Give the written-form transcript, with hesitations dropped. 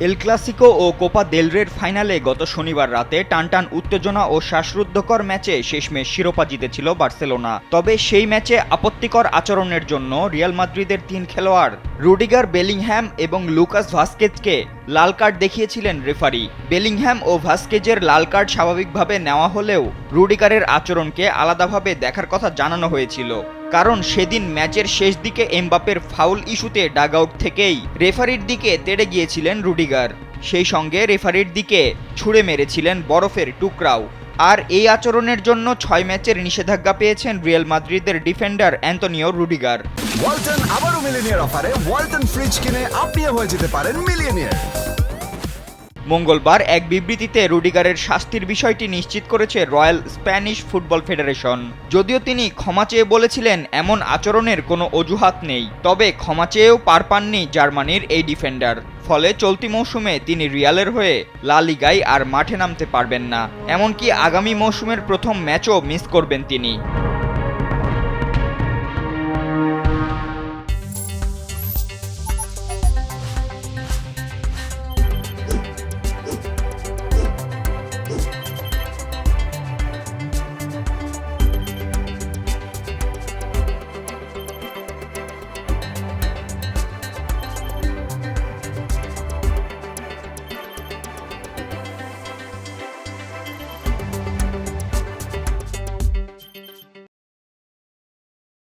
El Clasico ও Copa del রের ফাইনালে গত শনিবার রাতে টানটান উত্তেজনা ও শ্বাসরুদ্ধকর ম্যাচে শেষমেশ শিরোপা জিতেছিল বার্সেলোনা। তবে সেই ম্যাচে আপত্তিকর আচরণের জন্য রিয়াল মাদ্রিদের ৩ খেলোয়াড় রুডিগার, বেলিংহ্যাম এবং লুকাস ভাস্কেজকে লাল কার্ড দেখিয়েছিলেন রেফারি। বেলিংহ্যাম ও ভাস্কেজের লাল কার্ড স্বাভাবিকভাবে নেওয়া হলেও রুডিগারের আচরণকে আলাদাভাবে দেখার কথা জানানো হয়েছিল, কারণ সেদিন ম্যাচের শেষ দিকে এমবাপ্পের ফাউল ইস্যুতে ডাগআউট থেকেই রেফারির দিকে তেড়ে গিয়েছিলেন রুডিগার। সেই সঙ্গে রেফারির দিকে ছুঁড়ে মেরেছিলেন বরফের টুকরাও। আর এই আচরণের জন্য ৬ ম্যাচের নিষেধাজ্ঞা পেয়েছেন রিয়াল মাদ্রিদের ডিফেন্ডার অ্যান্তোনিও রুডিগার। ওয়ালটন আবারও মিলিয়নিয়ার অফারে ওয়ালটন ফ্রিজ কিনে আপনিও হয়ে যেতে পারেন মিলিয়নিয়ার। মঙ্গলবার এক বিবৃতিতে রুডিগারের শাস্তির বিষয়টি নিশ্চিত করেছে রয়্যাল স্প্যানিশ ফুটবল ফেডারেশন। যদিও তিনি ক্ষমা চেয়ে বলেছিলেন এমন আচরণের কোনো অজুহাত নেই, তবে ক্ষমা চেয়েও পার পাননি জার্মানির এই ডিফেন্ডার। ফলে চলতি মৌসুমে তিনি রিয়ালের হয়ে লা লিগায় আর মাঠে নামতে পারবেন না, এমনকি আগামী মৌসুমের প্রথম ম্যাচও মিস করবেন তিনি।